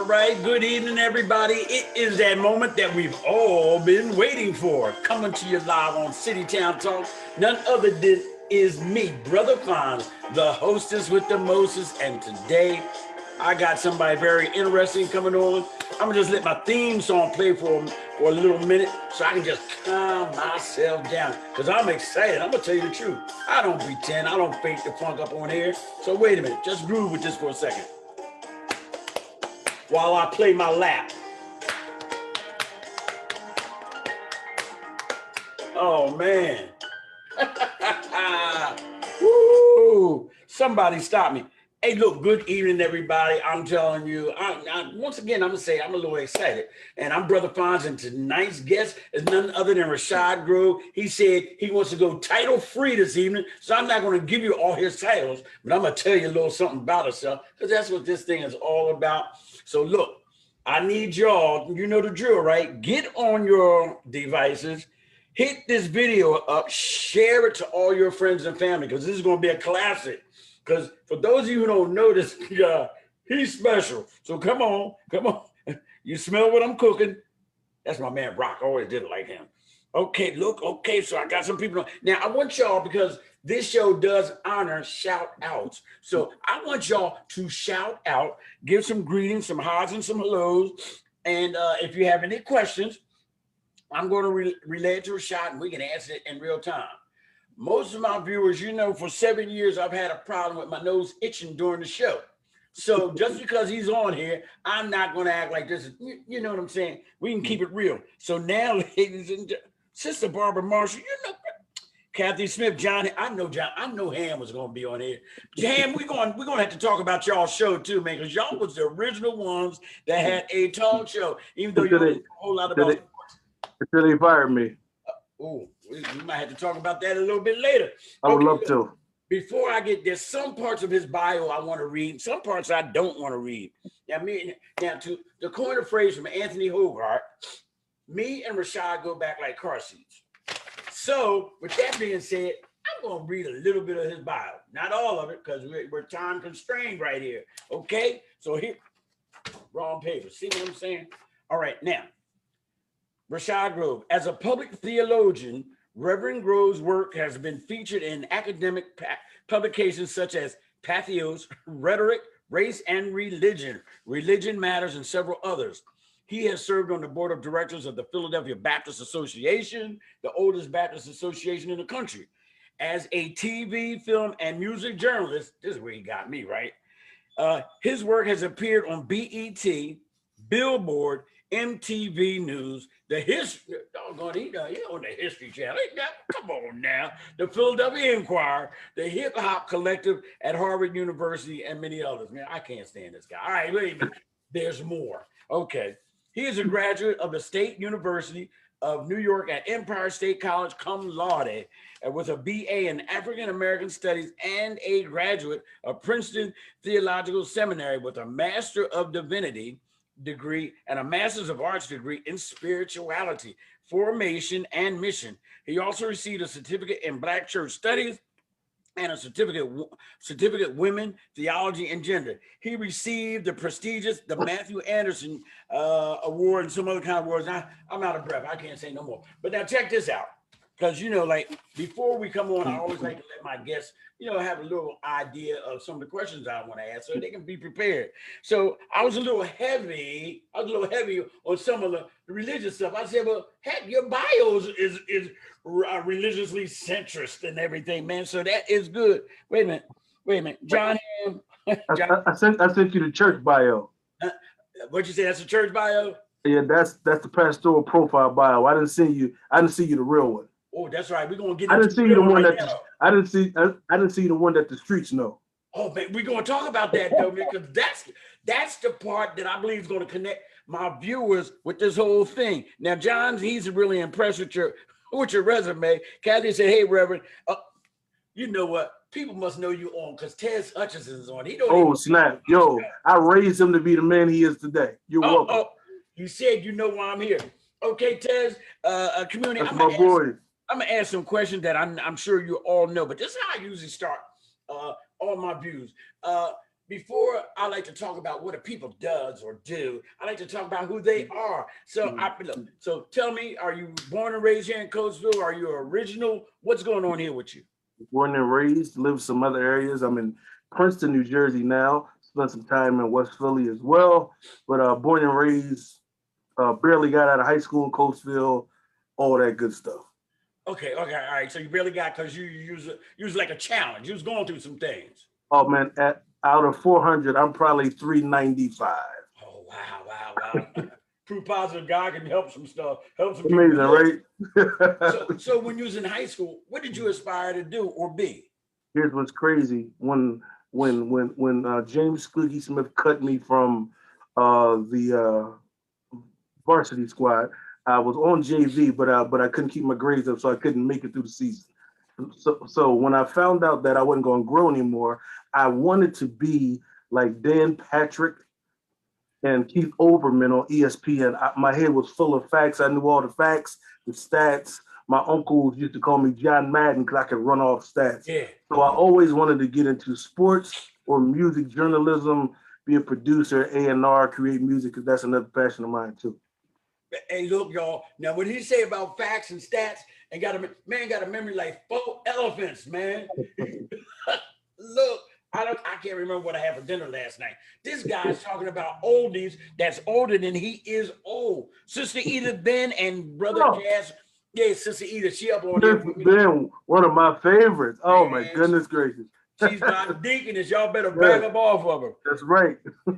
right, good evening, everybody. It is that moment that we've all been waiting for. Coming to you live on City Town Talk. None other than is me, Brother Fonz, the hostess with the mostest. And today, I got somebody very interesting coming on. I'm gonna just let my theme song play for a little minute so I can just calm myself down. Because I'm excited. I'm gonna tell you the truth. I don't pretend, I don't fake the funk up on here. So wait a minute, just groove with this for a second while I play my lap. Oh man. Woo! Somebody stop me. Hey, look, good evening, everybody. I'm telling you, once again, I'm gonna say I'm a little excited. And I'm Brother Fonz, and tonight's guest is none other than Rashad Grove. He said he wants to go title free this evening. So I'm not gonna give you all his titles, but I'm gonna tell you a little something about himself, because that's what this thing is all about. So look, I need y'all, you know the drill, right? Get on your devices, hit this video up, share it to all your friends and family, because this is going to be a classic. Because for those of you who don't know this guy, he's special. So come on. You smell what I'm cooking? That's my man Rock. I always did it like him. Okay, look, okay, so I got some people on. Now, I want y'all, because this show does honor shout outs. So I want y'all to shout out, give some greetings, some highs and some hellos. And if you have any questions, I'm going to relay it to Rashad, and we can answer it in real time. Most of my viewers, you know, for 7 years, I've had a problem with my nose itching during the show. So just because he's on here, I'm not going to act like this. You know what I'm saying? We can keep it real. So now, ladies and gentlemen, Sister Barbara Marshall, you know, Kathy Smith, John, I know Ham was going to be on here. Ham, we're going to have to talk about y'all show too, man, because y'all was the original ones that had a talk show, even though you don't know a whole lot about sports. Until they fired me. Oh, we might have to talk about that a little bit later. I would love to. Before I get there, some parts of his bio I want to read, some parts I don't want to read. Now, to the coin of phrase from Anthony Hogarth, me and Rashad go back like car seats. So, with that being said, I'm going to read a little bit of his bio. Not all of it, because we're time constrained right here. Okay? So here, wrong paper. See what I'm saying? All right, now. Rashad Grove. As a public theologian, Reverend Grove's work has been featured in academic publications such as Pathos, Rhetoric, Race and Religion, Religion Matters, and several others. He has served on the board of directors of the Philadelphia Baptist Association, the oldest Baptist association in the country. As a TV, film, and music journalist, this is where he got me, right? His work has appeared on BET, Billboard, MTV News, the history, doggone, he on the History Channel. Come on now. The Philadelphia Inquirer, the Hip Hop Collective at Harvard University, and many others. Man, I can't stand this guy. All right, wait a minute. There's more. Okay. He is a graduate of the State University of New York at Empire State College, cum laude, with a BA in African American Studies and a graduate of Princeton Theological Seminary with a Master of Divinity degree and a Master's of Arts degree in spirituality, formation, and mission. He also received a certificate in Black Church Studies and a certificate Women, Theology, and Gender. He received the prestigious Matthew Anderson Award and some other kind of awards. I'm out of breath. I can't say no more. But now check this out. Because, you know, like before we come on, I always like to let my guests, you know, have a little idea of some of the questions I want to ask so they can be prepared. So I was a little heavy on some of the religious stuff. I said, well, heck, your bios is religiously centrist and everything, man. So that is good. Wait a minute. John. I sent you the church bio. What'd you say? That's a church bio? Yeah, that's the pastoral profile bio. I didn't see you the real one. Oh, that's right. We're gonna get. I didn't see you the one that I didn't see the one that the streets know. Oh, man, we're gonna talk about that though, because that's the part that I believe is gonna connect my viewers with this whole thing. Now, John, he's really impressed with your resume. Kathy said, "Hey, Reverend, you know what? People must know you on because Tez Hutchinson is on. He don't. Snap, yo! I raised him to be the man he is today. You're welcome. You said you know why I'm here. Okay, Tez, community. That's my boy. I'm gonna ask some questions that I'm sure you all know, but this is how I usually start all my views. before I like to talk about what a people does or do, I like to talk about who they are. So look, so tell me, are you born and raised here in Coatesville? Are you original? What's going on here with you? Born and raised, lived some other areas. I'm in Princeton, New Jersey now. Spent some time in West Philly as well. But born and raised, barely got out of high school in Coatesville, all that good stuff. Okay, okay, all right. So you barely got because you was like a challenge. You was going through some things. Oh man, out of 400, I'm probably 395. Oh wow, wow, wow. Proof positive God can help some stuff, help some people. Amazing, right? So when you was in high school, what did you aspire to do or be? Here's what's crazy. When James Skoogie Smith cut me from the varsity squad, I was on JV, but I couldn't keep my grades up, so I couldn't make it through the season. So when I found out that I wasn't going to grow anymore, I wanted to be like Dan Patrick and Keith Olbermann on ESPN. My head was full of facts. I knew all the facts, the stats. My uncles used to call me John Madden because I could run off stats. Yeah. So I always wanted to get into sports or music journalism, be a producer, A&R, create music, because that's another passion of mine too. Hey, look, y'all. Now, what he say about facts and stats, and got a memory like 4 elephants, man. Look, I can't remember what I had for dinner last night. This guy's talking about oldies that's older than he is old. Sister Edith Ben and Brother Jazz. Yeah, Sister Edith, she up on there. Ben, one of my favorites. Oh, man, my goodness gracious. She's my deaconess. Y'all better back up off of her. That's right.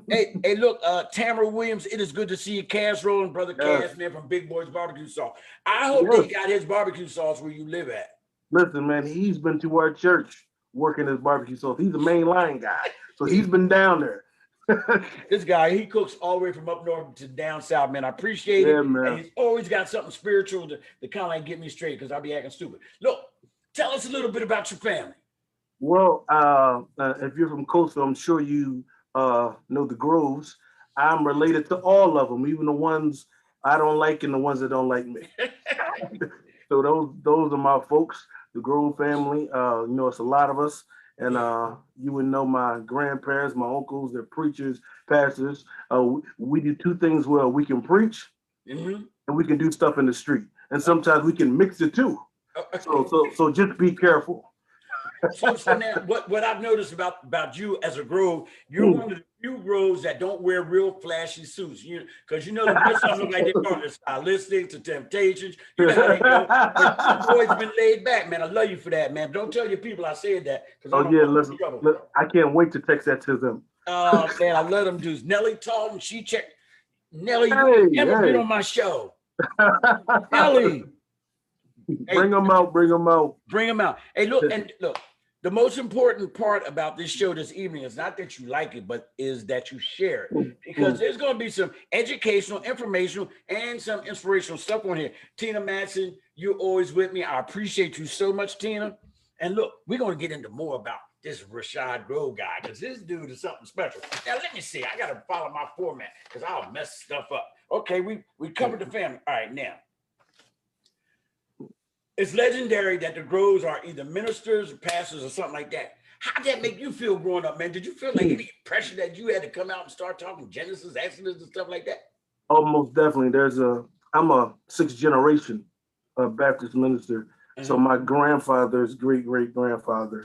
hey, look, Tamara Williams, it is good to see you, Casserole and Brother Cass, man, from Big Boy's Barbecue Sauce. I hope they got his barbecue sauce where you live at. Listen, man, he's been to our church working his barbecue sauce. He's a main line guy, so he's been down there. This guy, he cooks all the way from up north to down south, man. I appreciate it. Man. And he's always got something spiritual to kind of like get me straight because I'll be acting stupid. Look, tell us a little bit about your family. Well, if you're from Coastal, I'm sure you know the Groves. I'm related to all of them, even the ones I don't like and the ones that don't like me. So those are my folks, the Grove family. It's a lot of us. And you would know my grandparents, my uncles, they're preachers, pastors. We do 2 things well. We can preach and we can do stuff in the street. And sometimes we can mix the two. So just be careful. So now, what I've noticed about you as a Grove, you're one of the few Groves that don't wear real flashy suits. Because the rest of them look like they're part of stylistic to Temptations. You know how they go. But your boy's been laid back, man. I love you for that, man. Don't tell your people I said that. Listen, I can't wait to text that to them. Oh man, I love them dudes. Nellie Talton, she checked. Nellie, you've never been on my show. Nellie. Bring them out. Bring them out. Hey, look, the most important part about this show this evening is not that you like it, but is that you share it. Because there's going to be some educational, informational, and some inspirational stuff on here. Tina Madsen, you're always with me. I appreciate you so much, Tina. And look, we're going to get into more about this Rashad Grove guy, because this dude is something special. Now, let me see. I got to follow my format, because I'll mess stuff up. Okay, we covered the family. All right, now. It's legendary that the Groves are either ministers or pastors or something like that. How did that make you feel growing up, man? Did you feel like any pressure that you had to come out and start talking Genesis, Exodus, and stuff like that? Oh, most definitely. I'm a 6th generation Baptist minister. So my grandfather's great-grandfather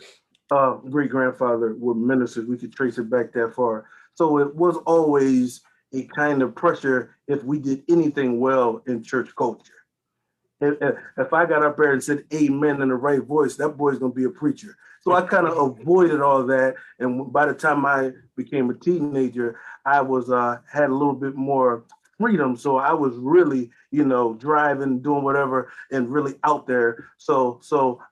were ministers. We could trace it back that far. So it was always a kind of pressure if we did anything well in church culture. If I got up there and said amen in the right voice, that boy's going to be a preacher. So I kind of avoided all that. And by the time I became a teenager, I was had a little bit more freedom. So I was really, driving, doing whatever, and really out there. So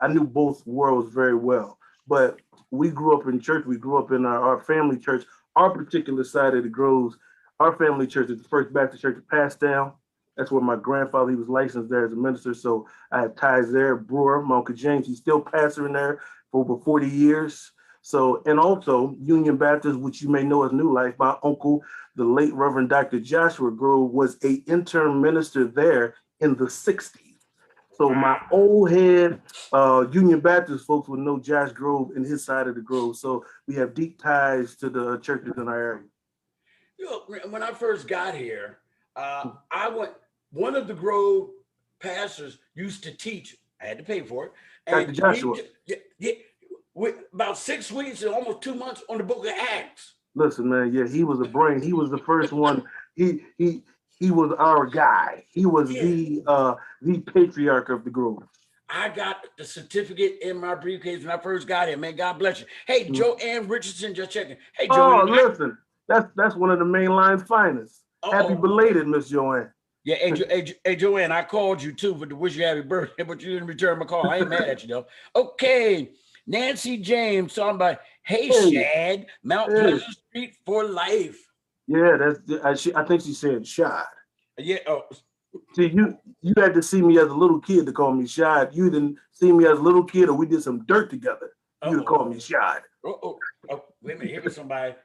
I knew both worlds very well. But we grew up in church. We grew up in our family church. Our particular side of the Groves, our family church is the First Baptist Church of Passtown. That's where my grandfather, he was licensed there as a minister. So I have ties there. Brewer, my Uncle James, he's still pastoring there for over 40 years. So, and also Union Baptist, which you may know as New Life, my uncle, the late Reverend Dr. Joshua Grove, was an interim minister there in the 60s. So my old head Union Baptist folks would know Josh Grove and his side of the Grove. So we have deep ties to the churches in our area. You know, when I first got here, I went. One of the Grove pastors used to teach. I had to pay for it, Dr. and Joshua. with about 6 weeks and almost 2 months on the Book of Acts. Listen, man, yeah, he was a brain. He was the first one. He was our guy. He was Yeah, the patriarch of the Grove. I got the certificate in my briefcase when I first got here. Man, God bless you. Hey, Mm. Joanne Richardson, just checking. Hey, Oh, Joanne. listen, that's one of the main line's finest. Happy belated, Miss Joanne. Yeah, hey, Joanne, I called you too to wish you happy birthday, but you didn't return my call. I ain't mad at you though. Okay, Nancy James talking about, hey, Hey, Shad, Mount hey. Pleasant Street for life. Yeah, I think she said Shad. Yeah. Oh, See, you had to see me as a little kid to call me Shad. You didn't see me as a little kid, or we did some dirt together. You'd have called me Shad. oh, wait a minute. Here was somebody.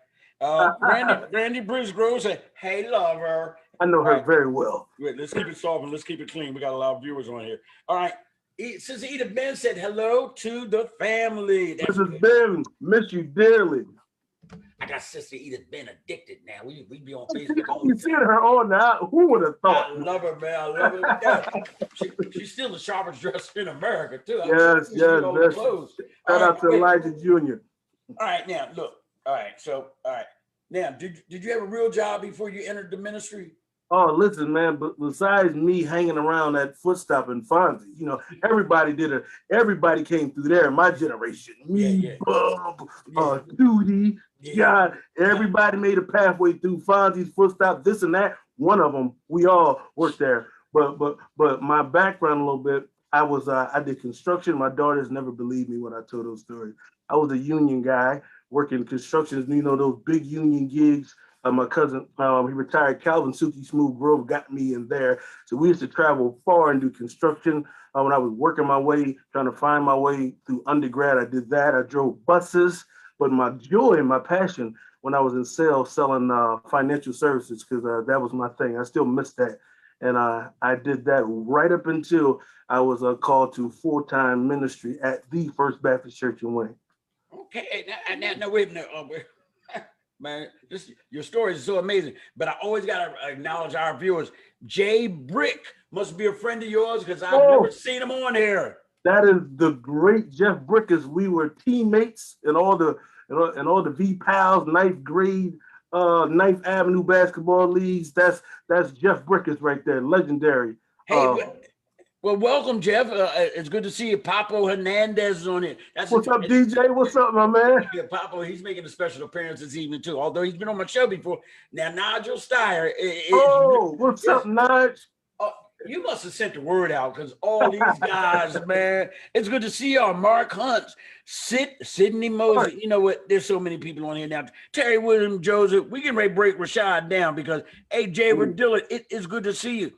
Randy Bruce Grove said, hey, lover. I know All her right, very well. wait, let's keep it soft and let's keep it clean. We got a lot of viewers on here. All right. Sister Edith Ben said hello to the family. That's Mrs. good. Ben, miss you dearly. I got Sister Edith Ben addicted now. We be on Facebook all You the see time. her on now. Who would have thought? I love her, man. I love her to death. She's still the sharpest dresser in America, too. Yes, She get all the yes. clothes. Shout All out right, to wait. Elijah Jr. All right, now look. All right, so all right. Now, did you have a real job before you entered the ministry? Oh, listen, man. But besides me hanging around that footstop in Fonzie, everybody did it. Everybody came through there in my generation. Me, Bub, Tootie, John. Everybody made a pathway through Fonzie's footstop. This and that. One of them, we all worked there. But my background a little bit. I did construction. My daughters never believed me when I told those stories. I was a union guy working construction. Those big union gigs. My cousin, he retired. Calvin Suki Smooth Grove got me in there. So we used to travel far and do construction. When I was working my way, trying to find my way through undergrad, I did that. I drove buses. But my joy and my passion when I was in sales, selling financial services, because that was my thing. I still miss that. And I did that right up until I was called to full-time ministry at the First Baptist Church in Wayne. Okay, now wait a minute. Man, your story is so amazing. But I always got to acknowledge our viewers. Jay Brick must be a friend of yours because I've never seen him on here. That is the great Jeff Brickers. We were teammates in all the V Pals, ninth grade, Ninth Avenue basketball leagues. That's Jeff Brickers right there, legendary. Hey, well, welcome, Jeff. It's good to see you. Papo Hernandez is on it. What's up, DJ? What's up, my man? Yeah, Papo, he's making a special appearance this evening too. Although he's been on my show before. Now, Nigel Steyer. What's up, Nigel? You must have sent the word out because all these guys, man, it's good to see y'all. Mark Hunt, Sidney Moses. You know what? There's so many people on here now. Terry William Joseph. We can ready to break Rashad down because AJ Dillon, it is good to see you.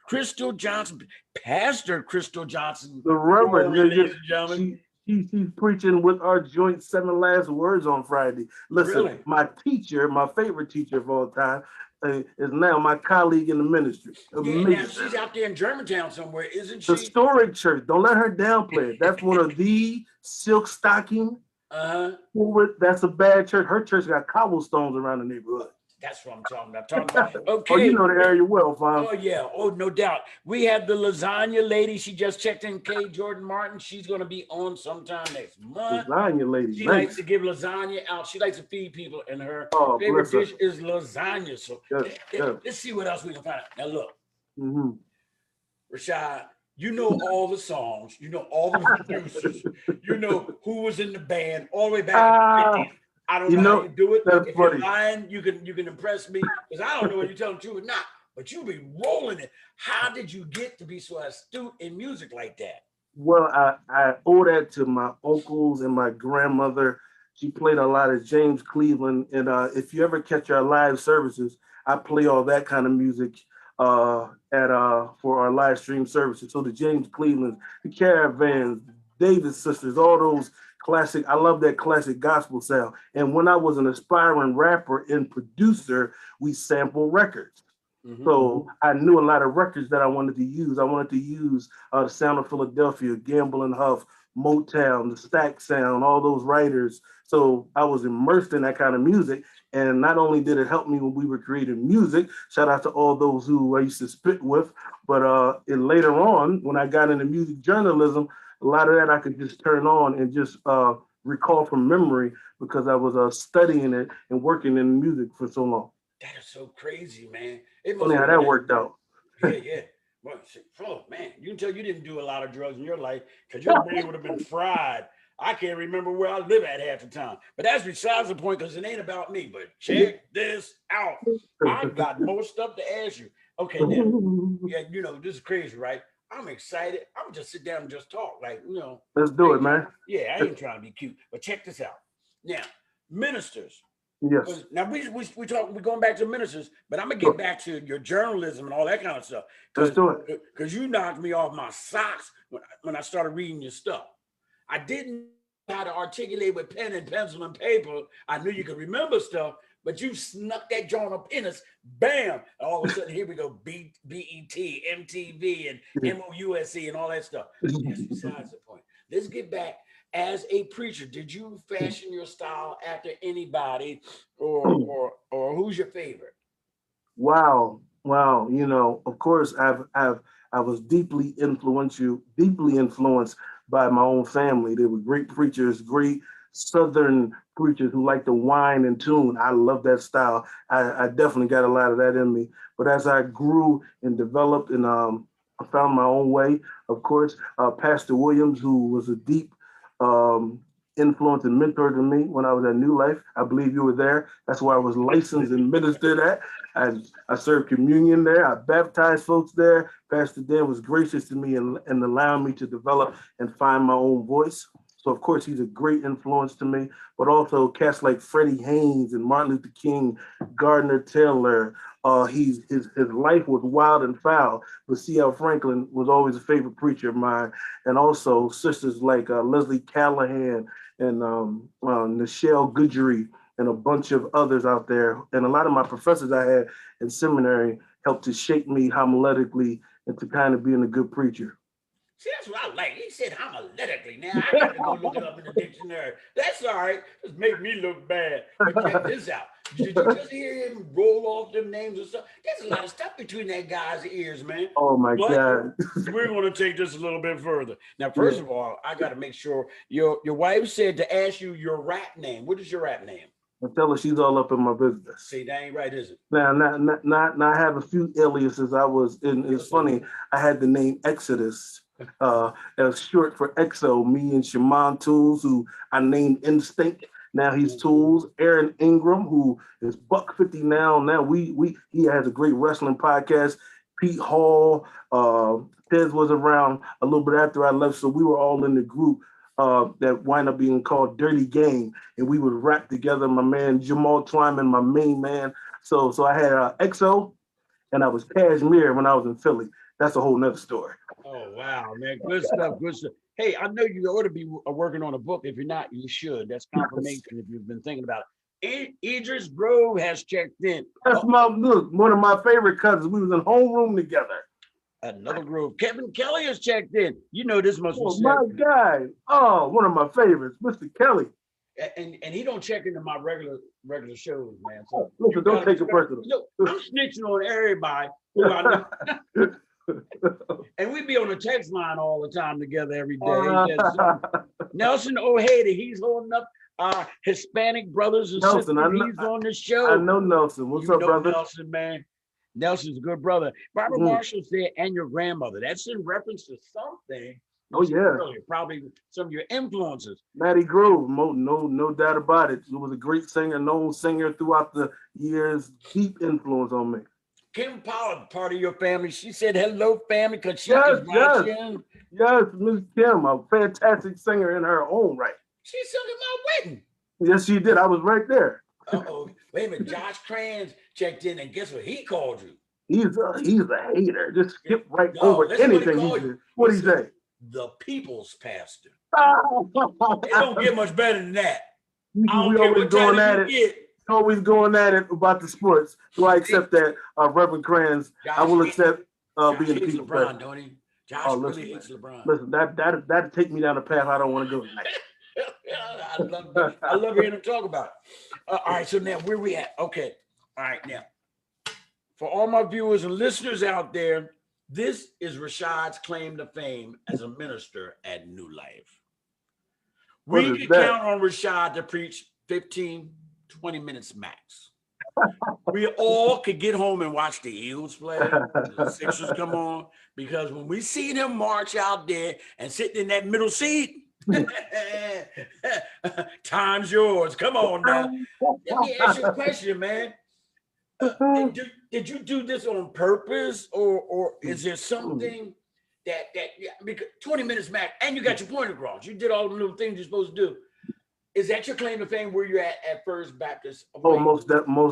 Crystal Johnson, Pastor Crystal Johnson, the Reverend, ladies and gentlemen. She's preaching with our joint 7 last words on Friday. Listen, really? My teacher, my favorite teacher of all time, is now my colleague in the ministry. Yeah, now she's out there in Germantown somewhere, isn't she? Historic church. Don't let her downplay it. That's one of the silk stocking. That's a bad church. Her church got cobblestones around the neighborhood. That's what I'm talking about. Okay. Oh, you know the area well, Fon. Oh, yeah. Oh, no doubt. We have the lasagna lady. She just checked in, Kay Jordan Martin. She's going to be on sometime next month. Lasagna lady. She likes to give lasagna out. She likes to feed people, and her favorite dish is lasagna. So let's see what else we can find out. Now, look. Rashad, you know all the songs. You know all the producers. You know who was in the band all the way back in the 50s. I don't know how you do it. If you're lying, you can impress me because I don't know whether you're telling the truth or not. But you be rolling it. How did you get to be so astute in music like that? Well, I owe that to my uncles and my grandmother. She played a lot of James Cleveland, and if you ever catch our live services, I play all that kind of music for our live stream services. So the James Clevelands, the Caravans, Davis Sisters, all those classic. I love that classic gospel sound. And when I was an aspiring rapper and producer, we sampled records. So I knew a lot of records that I wanted to use. I wanted to use the Sound of Philadelphia, Gamble and Huff, Motown, the Stack Sound, all those writers. So I was immersed in that kind of music. And not only did it help me when we were creating music, shout out to all those who I used to spit with, but and later on, when I got into music journalism, a lot of that I could just turn on and just recall from memory because I was studying it and working in music for so long. That is so crazy, man. It must Funny have how been that like, worked out. yeah, yeah. Well, oh man, you can tell you didn't do a lot of drugs in your life because your brain would have been fried. I can't remember where I live at half the time. But that's besides the point because it ain't about me. But check this out. I got more stuff to ask you. Okay, now, yeah, this is crazy, right? I'm excited. I'm just sit down and just talk. Like, Let's do it, man. yeah, I ain't trying to be cute. But check this out. Now, ministers. Yes. Now we're going back to ministers, but I'm gonna get back to your journalism and all that kind of stuff. Let's do it. Because you knocked me off my socks when I started reading your stuff. I didn't know how to articulate with pen and pencil and paper. I knew you could remember stuff, but you snuck that joint up in us, bam! And all of a sudden, here we go, BET, MTV, and MOUSC, and all that stuff. That's besides the point. Let's get back. As a preacher, did you fashion your style after anybody, or who's your favorite? Wow. Wow. Of course, I was deeply influenced by my own family. They were great preachers, great Southern preachers who like to whine and tune. I love that style. I definitely got a lot of that in me. But as I grew and developed and I found my own way, of course, Pastor Williams, who was a deep um, influence and mentor to me when I was at New Life. I believe you were there. That's where I was licensed and ministered at. I served communion there. I baptized folks there. Pastor Dan was gracious to me and allowing me to develop and find my own voice. So of course he's a great influence to me, but also cats like Freddie Haynes and Martin Luther King, Gardner Taylor. His life was wild and foul, but C.L. Franklin was always a favorite preacher of mine, and also sisters like Leslie Callahan and Nichelle Goodry and a bunch of others out there. And a lot of my professors I had in seminary helped to shape me homiletically into kind of being a good preacher. See, that's what I like. He said homiletically. Now I got to go look it up in the dictionary. That's all right. Just make me look bad. But check this out. Did you just hear him roll off them names and stuff? There's a lot of stuff between that guy's ears, man. Oh my God. We're going to take this a little bit further. Now, first of all, I got to make sure your wife said to ask you your rap name. What is your rap name? I tell her she's all up in my business. See, that ain't right, is it? Now, not I have a few aliases. It's funny. I had the name Exodus. As short for EXO, me and Shaman Tools, who I named Instinct. Now he's Tools. Aaron Ingram, who is buck 50 now. Now he has a great wrestling podcast. Pete Hall, Tez was around a little bit after I left, so we were all in the group that wind up being called Dirty Game, and we would rap together. My man Jamal Twyman, my main man. So I had EXO, and I was Cashmere when I was in Philly. That's a whole nother story. Oh, wow, man. Good stuff. Good stuff. Hey, I know you ought to be working on a book. If you're not, you should. That's confirmation if you've been thinking about it. Idris Grove has checked in. That's one of my favorite cousins. We was in homeroom together. Another Grove. Kevin Kelly has checked in. You know this must be. Oh, my guy. Oh, one of my favorites, Mr. Kelly. And he don't check into my regular shows, man. So listen, don't take it personal. I'm snitching on everybody who I know. And we be on the text line all the time together every day. Nelson Ojeda, he's holding up our Hispanic brothers and sisters. He's on the show. I know Nelson. What's up, brother? Nelson, man. Nelson's a good brother. Barbara Marshall said, and your grandmother. That's in reference to something. Oh, yeah. Earlier, probably some of your influences. Matty Grove, no doubt about it. He was a great singer, known singer throughout the years. Deep influence on me. Kim Pollard, part of your family. She said, hello, family, because she is watching. Yes, Miss Kim, a fantastic singer in her own right. She sung at my wedding. Yes, she did. I was right there. Uh-oh. Wait a minute. Josh Crans checked in, and guess what he called you? He's a hater. Just skip right over anything he did. What'd he say? The people's pastor. It don't get much better than that. We always going at it. always going at it about the sports. Do I accept that, Reverend Kranz? I will accept Josh being the hates people's LeBron, president. don't he? Oh, Josh really listen, man. hates LeBron. Listen, that take me down a path I don't want to go tonight. I love hearing him talk about it. All right, so now where we at? Okay. All right, now for all my viewers and listeners out there, this is Rashad's claim to fame as a minister at New Life. What We is can that? count on Rashad to preach 15, 20 minutes max. We all could get home and watch the Eagles play, the Sixers come on, because when we see them march out there and sitting in that middle seat, time's yours. Come on now. Let me ask you a question, man. Did you do this on purpose, or is there something that yeah, because 20 minutes max, and you got your point across. You did all the little things you're supposed to do. Is that your claim to fame where you're at First Baptist? Oh, most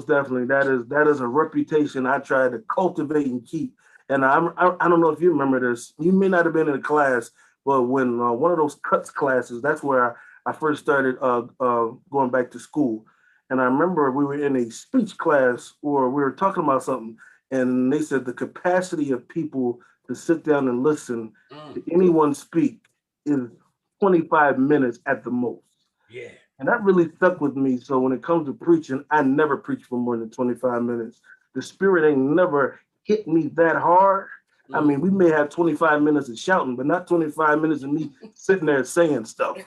definitely. That is a reputation I try to cultivate and keep. And I don't know if you remember this. You may not have been in the class, but when one of those cuts classes, that's where I first started going back to school. And I remember we were in a speech class, or we were talking about something, and they said the capacity of people to sit down and listen to anyone speak is 25 minutes at the most. Yeah. And that really stuck with me. So when it comes to preaching, I never preach for more than 25 minutes. The spirit ain't never hit me that hard. I mean, we may have 25 minutes of shouting, but not 25 minutes of me sitting there saying stuff.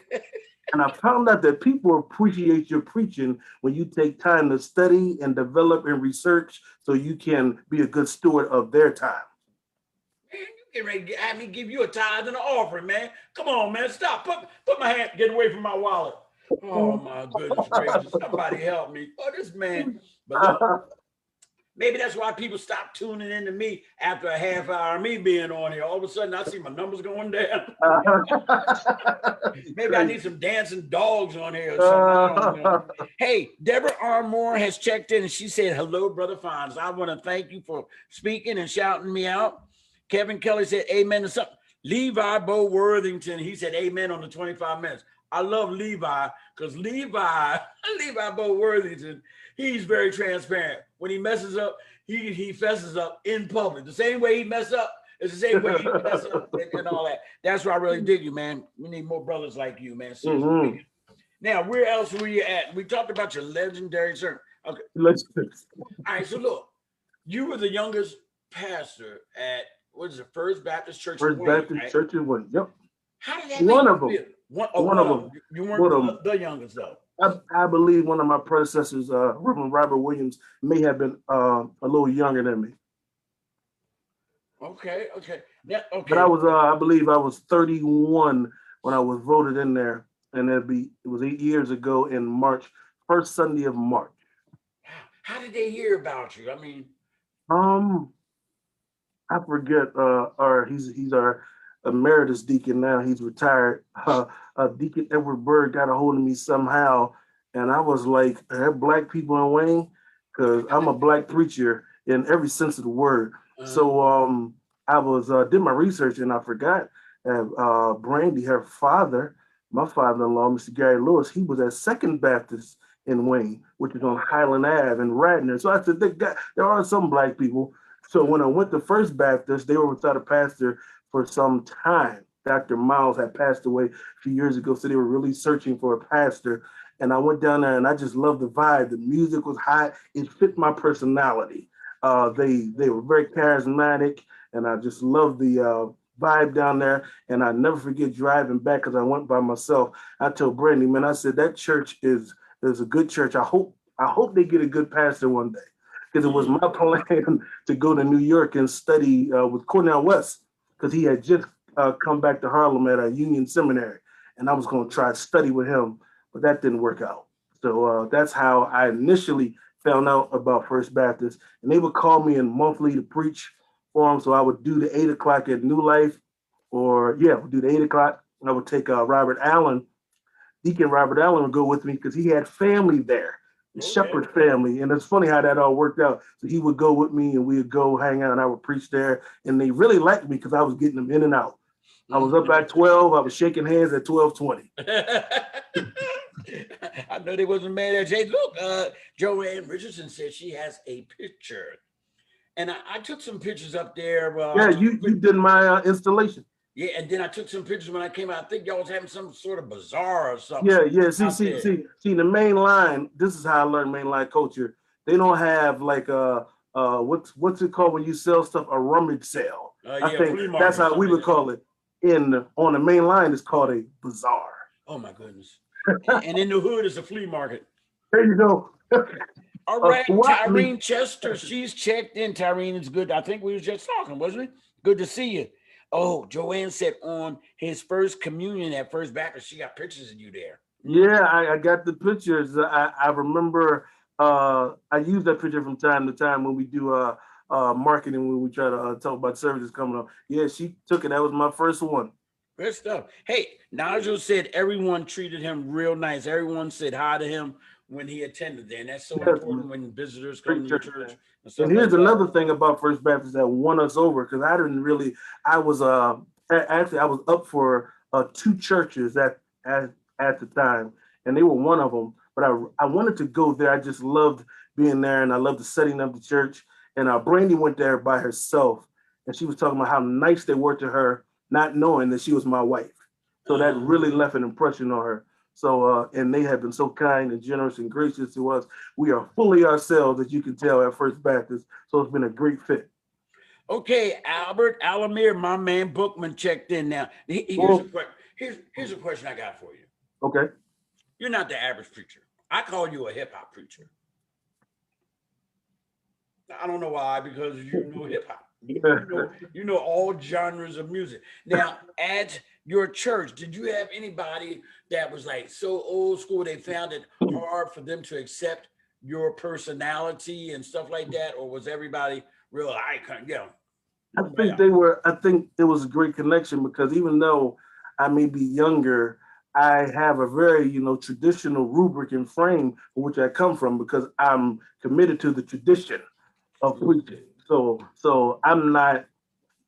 And I found out that people appreciate your preaching when you take time to study and develop and research so you can be a good steward of their time. Man, you get ready to have me give you a tithe and an offering, man. Come on, man. Stop. Put my hand, get away from my wallet. Oh my goodness gracious. Somebody help me. Oh, this man. But look, maybe that's why people stop tuning in to me after a half hour of me being on here. All of a sudden I see my numbers going down. Maybe I need some dancing dogs on here or something. I don't know. Hey, Deborah Armour has checked in and she said, hello, Brother Fonz. I want to thank you for speaking and shouting me out. Kevin Kelly said, amen to something. Levi Bo Worthington, he said, amen on the 25 minutes. I love Levi because Levi Bo Worthington, he's very transparent. When he messes up, he fesses up in public. The same way he mess up is the same way he mess up and all that. That's why I really dig you, man. We need more brothers like you, man. Now, where else were you at? We talked about your legendary sermon. Okay. All right, so look, you were the youngest pastor at what is it, First Baptist Church? First Baptist Church in Wayne. Yep. How did that make you feel? One of them. You weren't the youngest though. I believe one of my predecessors, Reverend Robert Williams, may have been a little younger than me. Okay. Yeah, okay. But I believe I was 31 when I was voted in there, and it was 8 years ago in March, first Sunday of March. How did they hear about you? I mean, I forget. He's our emeritus deacon now. He's retired. Deacon Edward Berg got a hold of me somehow, and I was like, "Are black people in Wayne?" Because I'm a black preacher in every sense of the word. So I was did my research, and I forgot that Brandy, her father, my father-in-law, Mr. Gary Lewis, he was at Second Baptist in Wayne, which is on Highland Ave in Radnor. So I said, there are some black people. So when I went to First Baptist, they were without a pastor for some time. Dr. Miles had passed away a few years ago, so they were really searching for a pastor. And I went down there, and I just loved the vibe. The music was hot. It fit my personality. They were very charismatic, and I just loved the vibe down there. And I never forget driving back because I went by myself. I told Brandy, man, I said that church is a good church. I hope they get a good pastor one day. Because it was my plan to go to New York and study with Cornell West, because he had just come back to Harlem at a Union Seminary, and I was going to try to study with him, but that didn't work out. So that's how I initially found out about First Baptist, and they would call me in monthly to preach for them. So I would do the 8 o'clock at New Life, we'll do the 8 o'clock. And I would take Robert Allen, Deacon Robert Allen would go with me because he had family there. The Shepherd family. And it's funny how that all worked out. So he would go with me and we would go hang out and I would preach there. And they really liked me because I was getting them in and out. I was up at 12. I was shaking hands at 12:20. I know they wasn't mad at Jay. Look, Joanne Richardson said she has a picture. And I took some pictures up there. Yeah, you did my installation. Yeah, and then I took some pictures when I came out. I think y'all was having some sort of bazaar or something Yeah. out there. See. The main line. This is how I learned mainline culture. They don't have like what's it called when you sell stuff, a rummage sale. I Yeah, think flea that's market or how we something would like that. call it. On the main line, it's called a bazaar. Oh my goodness. And in the hood is a flea market. There you go. All right, Swap me. Tyrene Chester, she's checked in. Tyrene is good. I think we was just talking, wasn't it? Good to see you. Oh, Joanne said on his first communion at First Baptist, she got pictures of you there. Yeah, I got the pictures. I remember I use that picture from time to time when we do marketing, when we try to talk about services coming up. Yeah, she took it. That was my first one. Good stuff. Hey, Nigel said everyone treated him real nice. Everyone said hi to him when he attended there. And that's so Yes, important man. when visitors come Great to your church, church man. and And stuff like here's that. another thing about First Baptist that won us over because I didn't really. I was actually I was up for two churches at the time, and they were one of them. But I wanted to go there. I just loved being there, and I loved the setting of the church. And Brandy went there by herself, and she was talking about how nice they were to her, not knowing that she was my wife. So that really left an impression on her. So and they have been so kind and generous and gracious to us. We are fully ourselves, as you can tell at First Baptist. So it's been a great fit. Okay, Albert Alamir, my man Bookman checked in now. Here's a Well, question. Here's a question I got for you. okay. You're not the average preacher. I call you a hip hop preacher. I don't know why, because you know hip hop. Yeah. You know all genres of music. Now, at your church, did you have anybody that was like so old school they found it hard for them to accept your personality and stuff like that, or was everybody real icon? Yeah, I think it was a great connection because even though I may be younger, I have a very, traditional rubric and frame for which I come from because I'm committed to the tradition of preaching. So I'm not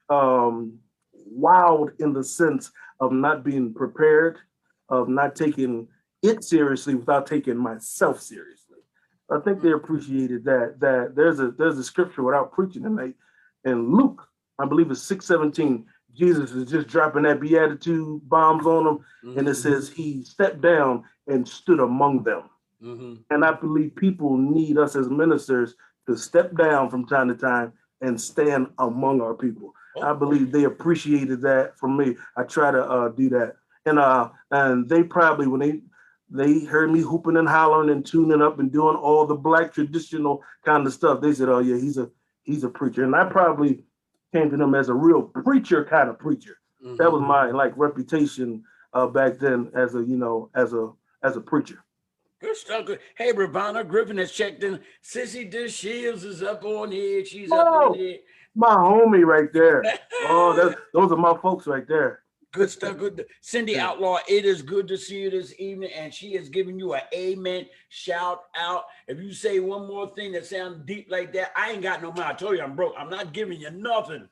um, wild in the sense of not being prepared, of not taking it seriously without taking myself seriously. I think they appreciated that. That there's a scripture without preaching tonight, in Luke, I believe it's 6:17. Jesus is just dropping that beatitude bombs on them, and it mm-hmm, says he stepped down and stood among them. mm-hmm. And I believe people need us as ministers to step down from time to time and stand among our people. I Oh, believe they appreciated that from me. I try to do that, and they probably when they heard me hooping and hollering and tuning up and doing all the black traditional kind of stuff, they said, "Oh yeah, he's a preacher." And I probably came to them as a real preacher kind of preacher. That mm-hmm. was my like reputation back then as a as a preacher. Good stuff. Good. Hey, Ravana Griffin has checked in. Sissy Dish Shields is up on here. She's up on Oh, here. my homie right there. Oh, those are my folks right there. Good stuff. Good. Cindy Yeah. Outlaw, it is good to see you this evening. And she is giving you an amen shout out. If you say one more thing that sounds deep like that, I ain't got no money. I told you I'm broke. I'm not giving you nothing.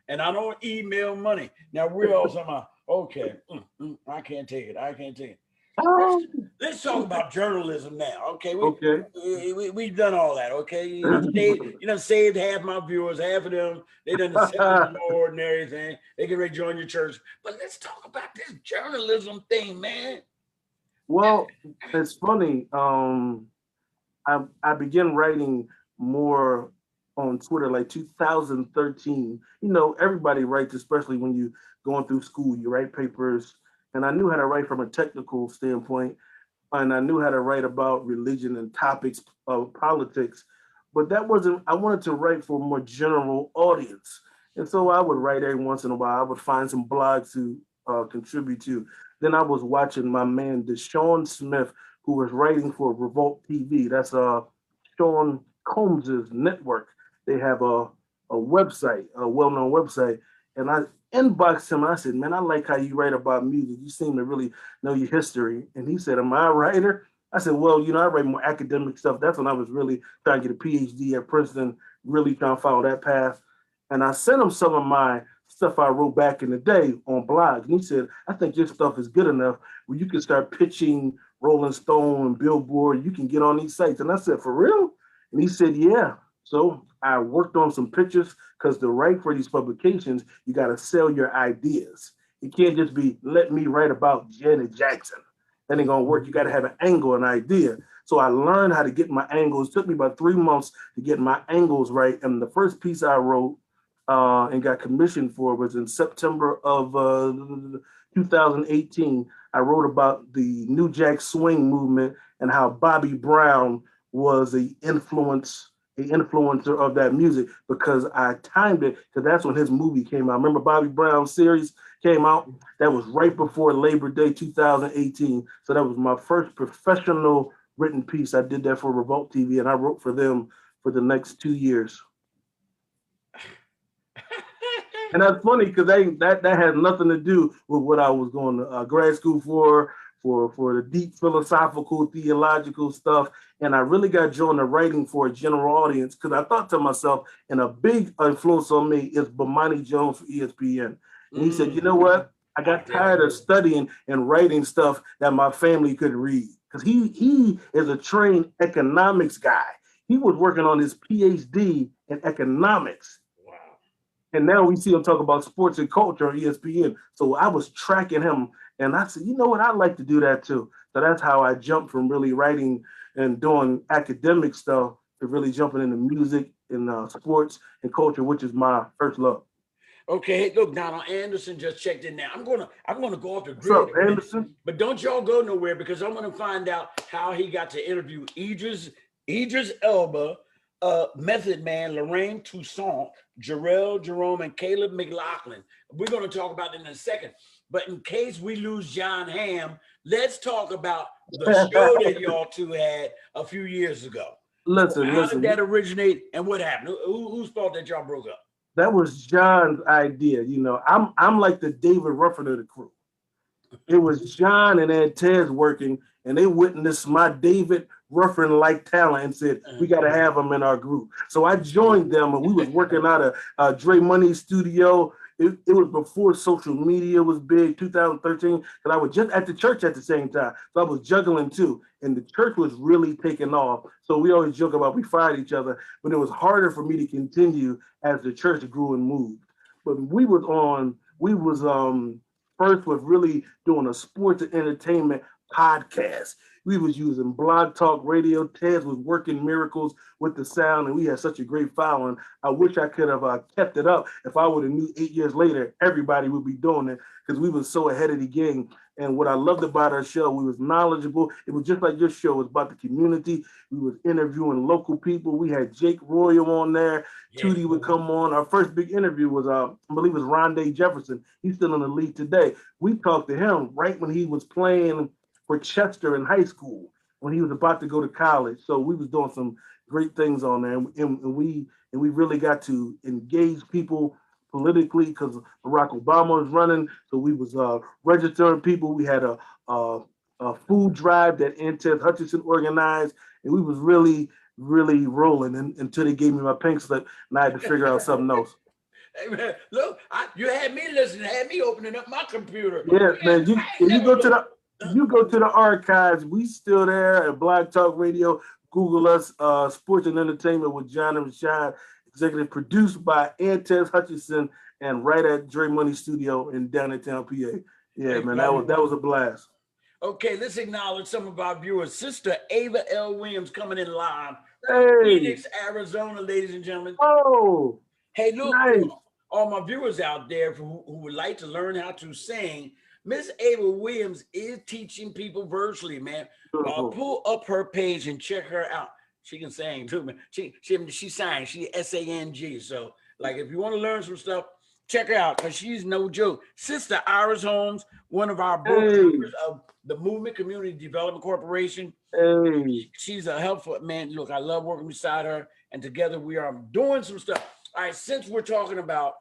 And I don't email money. Now, where else am I? Okay. I can't take it. I can't take it. Let's, Oh, let's talk about journalism now. Okay. okay. We've done all that. Okay. You done saved half my viewers, half of them, they done accepted the Lord and everything. They can rejoin your church. But let's talk about this journalism thing, man. Well, it's funny. I began writing more on Twitter like 2013. Everybody writes, especially when you going through school. You write papers, and I knew how to write from a technical standpoint, and I knew how to write about religion and topics of politics. But that wasn't. I wanted to write for a more general audience, and so I would write every once in a while. I would find some blogs to contribute to. Then I was watching my man Deshaun Smith, who was writing for Revolt TV. That's Sean Combs's network. They have a website, a well-known website, and I inboxed him. And I said, "Man, I like how you write about music. You seem to really know your history." And he said, "Am I a writer?" I said, "Well, I write more academic stuff." That's when I was really trying to get a PhD at Princeton, really trying to follow that path. And I sent him some of my stuff I wrote back in the day on blogs. And he said, I think your stuff is good enough where you can start pitching Rolling Stone and Billboard. You can get on these sites. And I said, for real? And he said, yeah. So I worked on some pictures because to write for these publications, you got to sell your ideas. It can't just be, let me write about Janet Jackson. That ain't gonna work. You got to have an angle, an idea. So I learned how to get my angles. It took me about 3 months to get my angles right. And the first piece I wrote and got commissioned for was in September of 2018. I wrote about the New Jack Swing movement and how Bobby Brown was a influencer of that music because I timed it because that's when his movie came out. Remember Bobby Brown's series came out? That was right before Labor Day 2018. So that was my first professional written piece. I did that for Revolt TV and I wrote for them for the next 2 years. And that's funny because that has nothing to do with what I was going to grad school for the deep philosophical, theological stuff. And I really got joined the writing for a general audience because I thought to myself, and a big influence on me is Bomani Jones for ESPN. And he said, you know what? I got tired of studying and writing stuff that my family couldn't read because he is a trained economics guy. He was working on his PhD in economics. And now we see him talk about sports and culture on ESPN. So I was tracking him and I said, you know what? I'd like to do that too. So that's how I jumped from really writing and doing academic stuff to really jumping into music and sports and culture, which is my first love. Okay, look, Donald Anderson just checked in now. I'm gonna go off the grid. What's up, Anderson? But don't y'all go nowhere because I'm gonna find out how he got to interview Idris Elba, Method Man, Lorraine Toussaint, Jarrell Jerome, and Caleb McLaughlin. We're going to talk about it in a second. But in case we lose John Hamm, let's talk about the show that y'all two had a few years ago. How did that originate and what happened? Whose fault that y'all broke up? That was John's idea. You know, I'm like the David Ruffin of the crew. It was John and then Tez working, and they witnessed my David Ruffin-like talent and said, we got to have him in our group. So I joined them, and we was working out of Dre Money's studio. It was before social media was big, 2013, because I was just at the church at the same time. So I was juggling too, and the church was really taking off. So we always joke about we fired each other, but it was harder for me to continue as the church grew and moved. But first was really doing a sports and entertainment podcast. We was using Blog Talk Radio. Tez was working miracles with the sound, and we had such a great following. I wish I could have kept it up. If I would have knew 8 years later, everybody would be doing it because we was so ahead of the game. And what I loved about our show, we was knowledgeable. It was just like your show. It was about the community. We was interviewing local people. We had Jake Royal on there. Yeah. Tootie would come on. Our first big interview was, I believe it was Rondé Jefferson. He's still in the league today. We talked to him right when he was playing for Chester in high school, when he was about to go to college. So we was doing some great things on there. And we really got to engage people politically because Barack Obama was running. So we was registering people. We had a food drive that Antez Hutchinson organized. And we was really, really rolling until they gave me my pink slip and I had to figure out something else. Hey man, look, you had me listening, had me opening up my computer. Yeah, man, you go to the archives. We still there at Blog Talk Radio. Google us, Sports and Entertainment with John and Rashad. Executive produced by Antez Hutchinson and right at Dre Money Studio in downtown PA. Yeah, man, that was a blast. Okay, let's acknowledge some of our viewers. Sister Ava L. Williams coming in live. Hey. Phoenix, Arizona, ladies and gentlemen. Oh, hey, look, nice. All my viewers out there who would like to learn how to sing, Miss Ava Williams is teaching people virtually, man. Pull up her page and check her out. She can sing too, man. She sang. She SANG. So, like, if you want to learn some stuff, check her out because she's no joke. Sister Iris Holmes, one of our board members of the Movement Community Development Corporation. Hey. She's a helpful man. Look, I love working beside her, and together we are doing some stuff. All right, since we're talking about,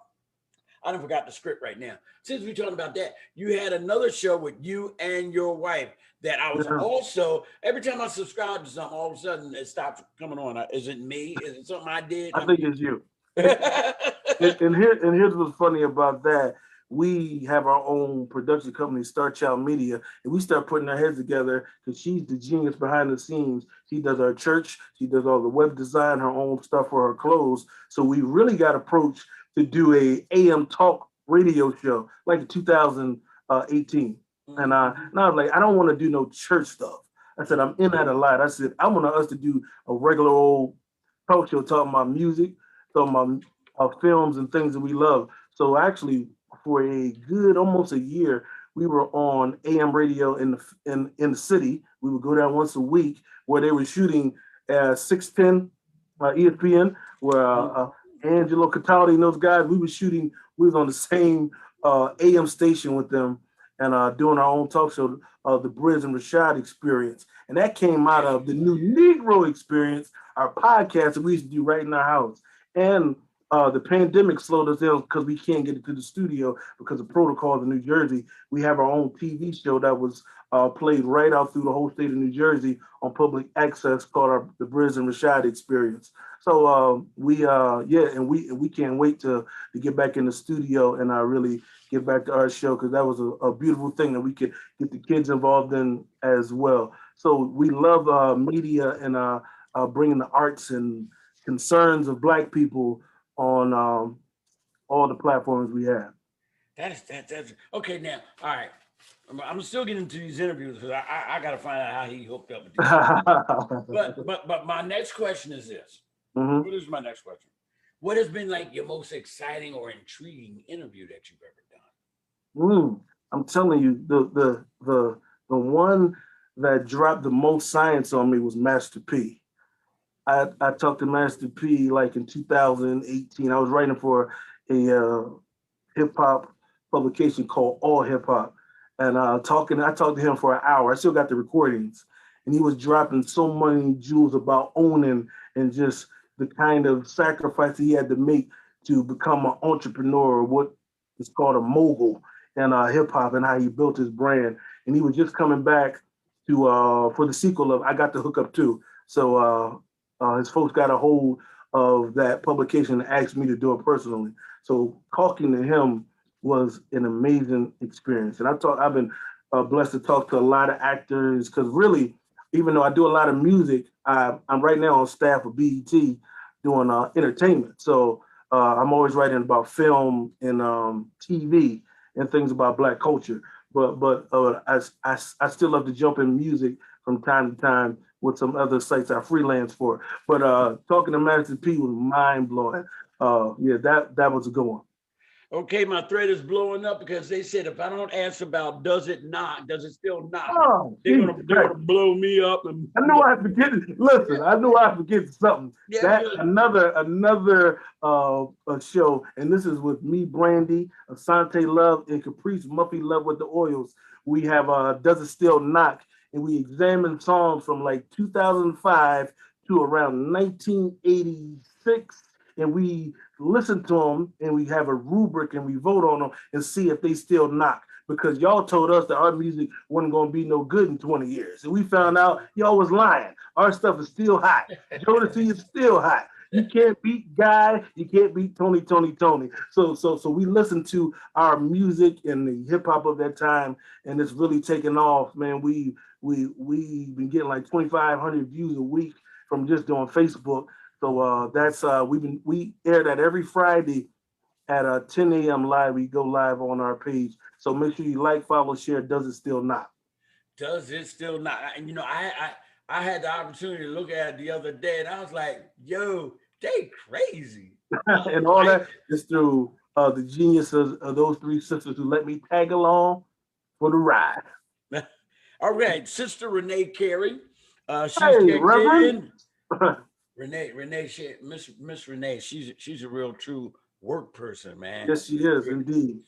I done forgot the script right now. Since we're talking about that, you had another show with you and your wife that I was also, every time I subscribe to something, all of a sudden it stops coming on. Is it me? Is it something I did? I think it's you. Here's what's funny about that. We have our own production company, Star Child Media, and we start putting our heads together because she's the genius behind the scenes. She does our church, she does all the web design, her own stuff for her clothes. So we really got approached to do a AM talk radio show like in 2018. And I was like, I don't want to do no church stuff. I said, I'm in that a lot. I said, I want us to do a regular old talk show talking about music, talking about films and things that we love. So actually, for a good almost a year, we were on AM radio in the city. We would go down once a week where they were shooting 610 ESPN, where Angelo Cataldi and those guys, we were shooting. We was on the same AM station with them and doing our own talk show, the Briz and Rashad Experience, and that came out of the New Negro Experience, our podcast that we used to do right in our house. And the pandemic slowed us down because we can't get into the studio because of protocols in New Jersey. We have our own TV show that was played right out through the whole state of New Jersey on public access called the Briz and Rashad Experience. So we can't wait to get back in the studio and really get back to our show because that was a beautiful thing that we could get the kids involved in as well. So we love media and bringing the arts and concerns of Black people on all the platforms we have. That's okay. Now, all right. I'm still getting into these interviews because I got to find out how he hooked up with these. But my next question is this. Mm-hmm. What is my next question? What has been like your most exciting or intriguing interview that you've ever done? I'm telling you, the one that dropped the most science on me was Master P. I talked to Master P like in 2018. I was writing for a hip hop publication called All Hip Hop, and I talked to him for an hour. I still got the recordings, and he was dropping so many jewels about owning and just the kind of sacrifice he had to make to become an entrepreneur, or what is called a mogul in hip hop, and how he built his brand. And he was just coming back to for the sequel of I Got the Hookup Too. So his folks got a hold of that publication and asked me to do it personally. So talking to him was an amazing experience. And I've been blessed to talk to a lot of actors because really, even though I do a lot of music, I'm right now on staff of BET doing entertainment. So I'm always writing about film and TV and things about Black culture. But I still love to jump in music from time to time with some other sites I freelance for. But talking to Master P was mind blowing. That was a good one. Okay, my thread is blowing up because they said if I don't ask about does it still knock? Oh, they're gonna blow me up. I knew I forget. Listen, I knew I forget something. Yeah, that another show, and this is with me, Brandy, Asante Love, and Caprice Muffy Love with the Oils. We have Does It Still Knock, and we examine songs from like 2005 to around 1986, and we listen to them and we have a rubric and we vote on them and see if they still knock. Because y'all told us that our music wasn't going to be no good in 20 years. And we found out y'all was lying. Our stuff is still hot. Jodeci is still hot. You can't beat Guy. You can't beat Tony. So we listen to our music and the hip hop of that time, and it's really taken off, man. We've been getting like 2,500 views a week from just doing Facebook. So that's we air that every Friday at 10 a.m. live. We go live on our page. So make sure you like, follow, share. Does it still knock? Does it still knock? And I had the opportunity to look at it the other day, and I was like, yo, they crazy. And all that is through the geniuses of those three sisters who let me tag along for the ride. All right, Sister Renee Carey. She's hey, Reverend. Miss Renee, she's a real true work person, man. Yes, she is indeed.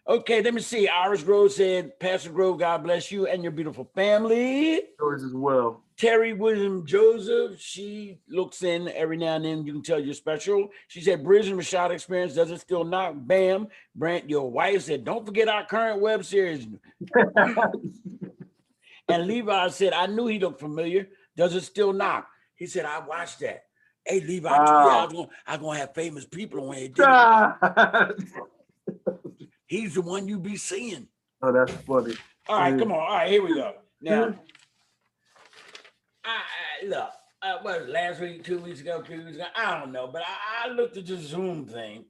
Okay, let me see. Iris Grove said, Pastor Grove, God bless you and your beautiful family. Yours as well. Terry William Joseph, she looks in every now and then. You can tell you're special. She said, Briz and Rashad Experience, does it still knock? Bam. Brant, your wife said, don't forget our current web series. And Levi said, I knew he looked familiar. Does it still knock? He said, I watched that. Hey, Levi, I told you Wow. I was gonna have famous people on here. Ah. He's the one you be seeing. Oh, that's funny. All right, come on. All right, here we go. Now, look. What was it, last week, 2 weeks ago, 3 weeks ago? I don't know, but I looked at the Zoom thing,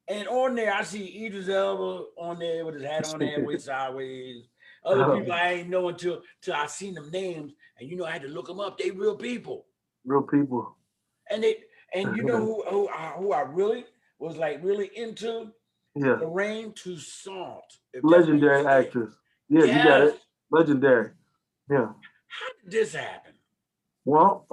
and on there I see Idris Elba on there with his hat on halfway sideways. Other people I ain't know until I seen them names, and I had to look them up. They real people, Real people. and you know who I really was like really into. Yeah. Lorraine Toussaint, if that's how you Legendary say it. actress. Yeah, you got Yes. it. Legendary. Yeah. How did this happen? Well,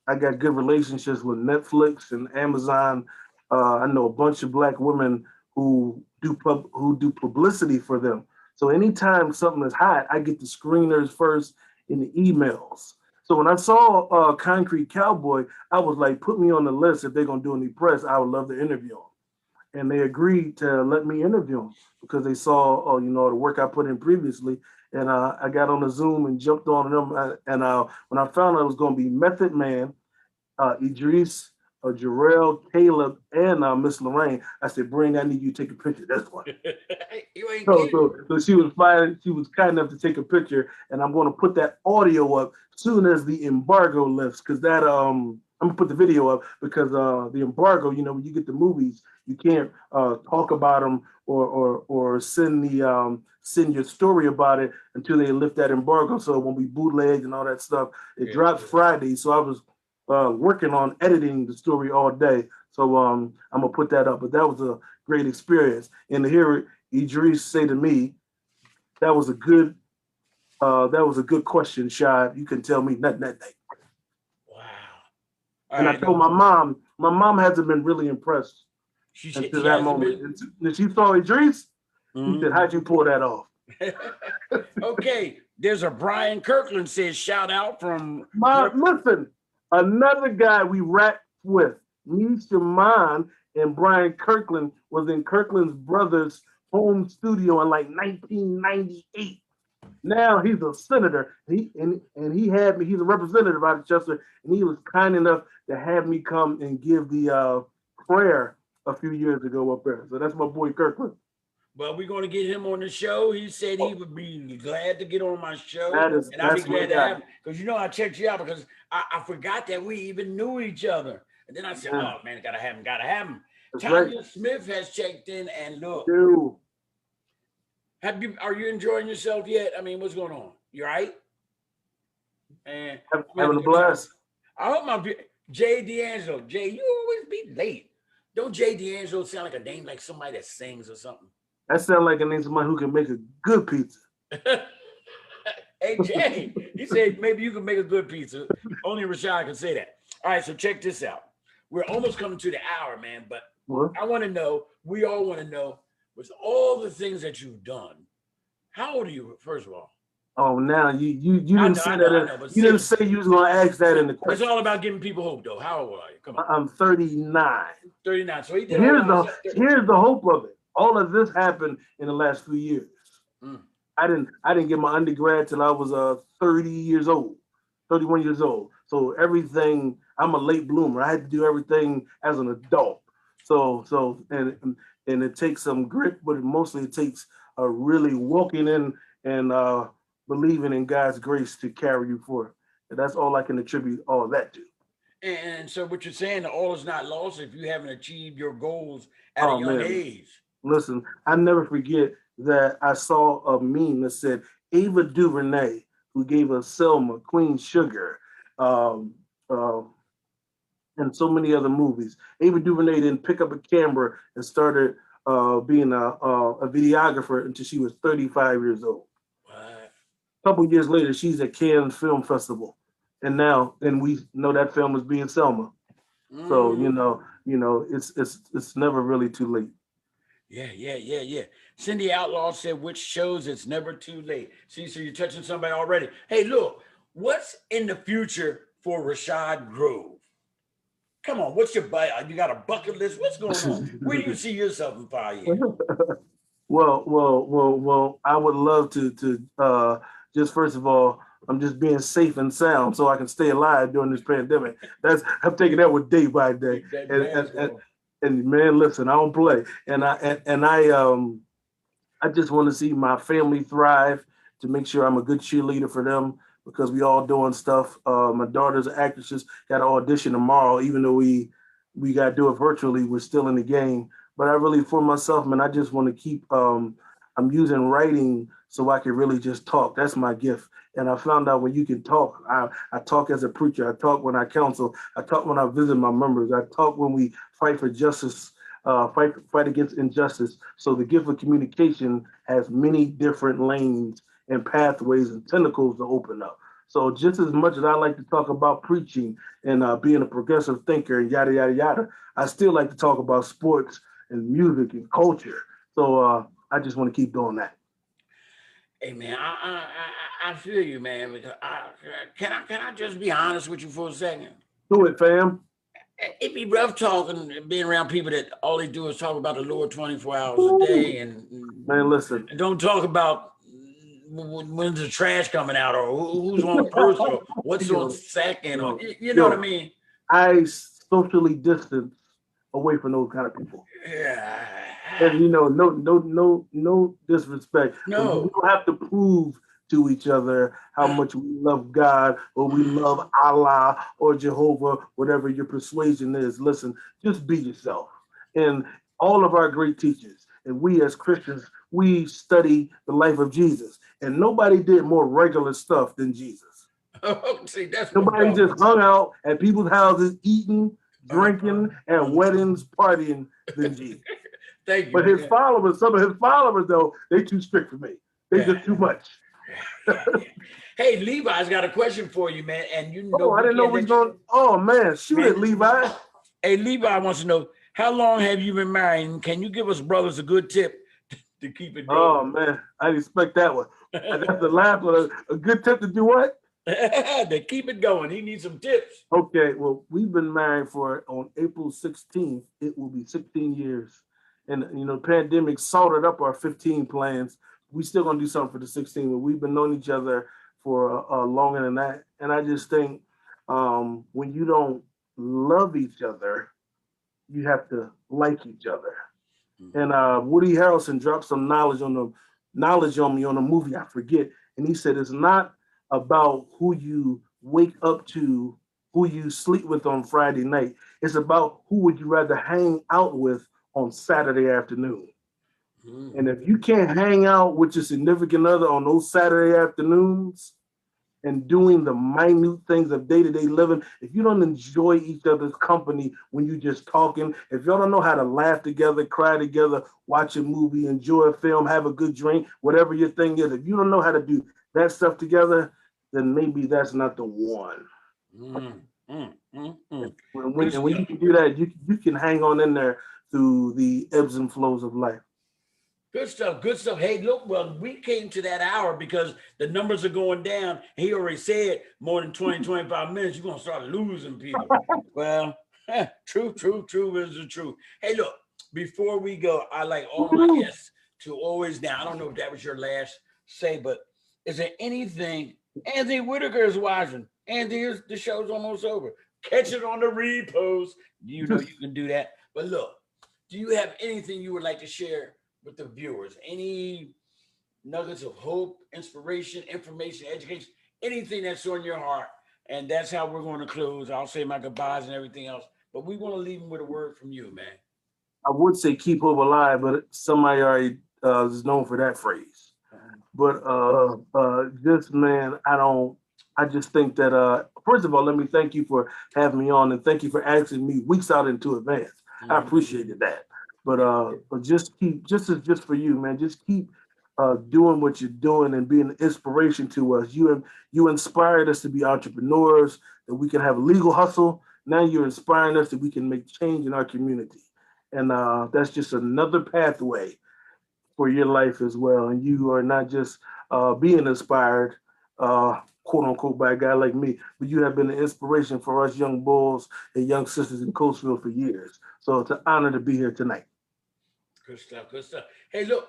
I got good relationships with Netflix and Amazon. I know a bunch of Black women who do publicity for them. So anytime something is hot, I get the screeners first in the emails. So when I saw Concrete Cowboy, I was like, put me on the list. If they're gonna do any press, I would love to interview them. And they agreed to let me interview them because they saw, the work I put in previously. And I got on the Zoom and jumped on them. When I found out it was going to be Method Man, Idris, Jarrell, Caleb, and Miss Lorraine, I said, "Bring, I need you to take a picture of this one." You ain't So, kidding. so she was fine. She was kind enough to take a picture, and I'm going to put that audio up soon as the embargo lifts. Because I'm gonna put the video up because the embargo. When you get the movies, you can't talk about them or send your story about it until they lift that embargo. So when we bootlegged and all that stuff, it dropped Friday. So I was working on editing the story all day. So I'm gonna put that up. But that was a great experience, and to hear Idris say to me, "That was a good question, Shad. You can tell me nothing." Wow. All And I right, told no. my mom hasn't been really impressed She until she that hasn't moment. been. And she saw Idris. She said, Mhm. "How'd you pull that off?" Okay, there's a Brian Kirkland says shout out from. Listen, another guy we rapped with, me, Shaman, and Brian Kirkland was in Kirkland's brother's home studio in like 1998. Now he's a senator. He had me. He's a representative out of Chester, and he was kind enough to have me come and give the prayer a few years ago up there. So that's my boy Kirkland. Well, we're going to get him on the show. He said he would be glad to get on my show, and I'd be That's my glad to guy. have him because I checked you out because I forgot that we even knew each other, and then I said, Yeah, "Oh man, gotta have him, gotta have him." that's right. Tanya Smith has checked in, and look, Dude, are you enjoying yourself yet? I mean, what's going on? You all right? And I'm having having a a good time. blast. I hope Jay D'Angelo. Jay, you always be late. Don't Jay D'Angelo sound like a name like somebody that sings or something? That sounds like a name of somebody who can make a good pizza. Hey Jay, he said maybe you can make a good pizza. Only Rashad can say that. All right, so check this out. We're almost coming to the hour, man. But What? I want to know. We all want to know with all the things that you've done. How old are you? First of all, Oh, now you didn't say I that. know. But You didn't seriously, say you was gonna ask that in the it's question. all about giving people hope, though. How old are you? Come on, I'm 39. 39. So he did a whole Here's lot of the stuff. here's the hope of it. All of this happened in the last few years. Mm. I didn't get my undergrad till I was 30 years old, 31 years old. So everything, I'm a late bloomer. I had to do everything as an adult. And it takes some grit, but mostly it takes really walking in and believing in God's grace to carry you forward. And that's all I can attribute all of that to. And so what you're saying, all is not lost if you haven't achieved your goals at a Oh young man, age. listen, I never forget that I saw a meme that said Ava DuVernay, who gave us Selma, Queen Sugar, um, uh, and so many other movies. Ava DuVernay didn't pick up a camera and started being a videographer until she was 35 years old. What? A couple years later, she's at Cannes Film Festival, and we know that film was being Selma. So Mm. it's never really too late. Yeah. Cindy Outlaw said, which shows it's never too late. See, so you're touching somebody already. Hey, look, what's in the future for Rashad Grove? Come on, what's your butt? You got a bucket list? What's going on? Where do you see yourself in 5 years? Well. I would love to just first of all I'm just being safe and sound so I can stay alive during this pandemic. I'm taking that with day by day. Keep that And mask on. man, listen, I don't play. I just want to see my family thrive, to make sure I'm a good cheerleader for them, because we all doing stuff. My daughter's an actress, just got an audition tomorrow, even though we got to do it virtually. We're still in the game. But I really, for myself, man, I just want to keep. I'm using writing so I can really just talk. That's my gift. And I found out when you can talk, I talk as a preacher. I talk when I counsel. I talk when I visit my members. I talk when we fight for justice, fight against injustice. So the gift of communication has many different lanes and pathways and tentacles to open up. So just as much as I like to talk about preaching and being a progressive thinker and yada yada yada, I still like to talk about sports and music and culture. So I just want to keep doing that. Hey man, I feel you, man. Because can I just be honest with you for a second? Do it, fam. It'd be rough talking, being around people that all they do is talk about the Lord 24 hours a day, Man, listen. and don't talk about when's the trash coming out, or who's on first, or what's on second, or you know what I mean? I socially distance away from those kind of people. Yeah. And no disrespect. But we No. don't have to prove to each other how much we love God or we love Allah or Jehovah, whatever your persuasion is. Listen, just be yourself. And all of our great teachers, and we as Christians, we study the life of Jesus. And nobody did more regular stuff than Jesus. See, that's what I'm Nobody talking just hung out at people's houses eating, about. drinking, at weddings, partying than Jesus. Thank you. But his Yeah. followers, some of his followers, though, they too strict for me. They Yeah. just too much. Yeah. Hey, Levi's got a question for you, man. And you know Oh, I we didn't know can't we was let you, going. Oh man, shoot man. it, Levi. Hey, Levi wants to know, how long have you been married? And can you give us brothers a good tip to keep it Oh going? man, I didn't expect that one. That's the last one. A good tip to do what? To keep it going. He needs some tips. Okay, well, we've been married for on April 16th. It will be 16 years, and pandemic salted up our 15 plans. We still gonna do something for the 16, but we've been knowing each other for longer than that. And I just think when you don't love each other, you have to like each other. And Woody Harrelson dropped some knowledge on me on a movie I forget, and he said it's not about who you wake up to, who you sleep with on Friday night. It's about who would you rather hang out with on Saturday afternoon. And if you can't hang out with your significant other on those Saturday afternoons, and doing the minute things of day-to-day living, if you don't enjoy each other's company when you're just talking, if y'all don't know how to laugh together, cry together, watch a movie, enjoy a film, have a good drink, whatever your thing is, if you don't know how to do that stuff together, then maybe that's not the one. Mm, mm, mm, mm. When you can do that, you can hang on in there through the ebbs and flows of life. Good stuff. Good stuff. Hey, look, well, we came to that hour because the numbers are going down. He already said more than 20, 25 minutes, you're going to start losing people. Well, true is the truth. Hey, look, before we go, I like all my guests to always, now, I don't know if that was your last say, but is there anything, Anthony Whitaker is watching. Anthony, the show's almost over. Catch it on the repost. You know you can do that. But look, do you have anything you would like to share with the viewers? Any nuggets of hope, inspiration, information, education, anything that's on your heart? And that's how we're going to close. I'll say my goodbyes and everything else, but we want to leave them with a word from you, man. I would say keep hope alive, but somebody already is known for that phrase. But just man, I just think that first of all, let me thank you for having me on, and thank you for asking me weeks out into advance. I appreciated that. But just for you, man, just keep doing what you're doing and being an inspiration to us. You inspired us to be entrepreneurs, that we can have a legal hustle. Now you're inspiring us that we can make change in our community. And that's just another pathway for your life as well. And you are not just being inspired, quote unquote, by a guy like me, but you have been an inspiration for us young bulls and young sisters in Coatesville for years. So it's an honor to be here tonight. Good stuff. Good stuff. Hey, look,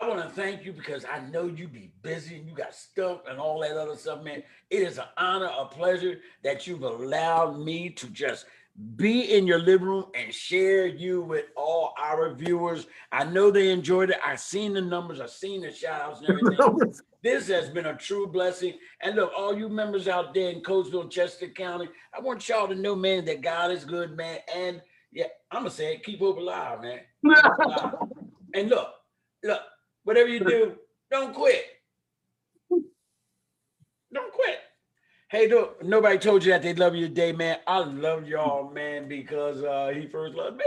I want to thank you because I know you be busy and you got stuff and all that other stuff, man. It is an honor, a pleasure that you've allowed me to just be in your living room and share you with all our viewers. I know they enjoyed it. I've seen the numbers, I've seen the shout outs and everything. This has been a true blessing. And look, all you members out there in Coatesville and Chester County, I want y'all to know, man, that God is good, man. And yeah, I'm going to say it, keep hope alive, man. Keep hope alive. And look, whatever you do, don't quit. Don't quit. Hey, look, nobody told you that they love you today, man. I love y'all, man, because he first loved me.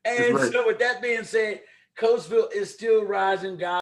And right. so with that being said, Coatesville is still rising, guys.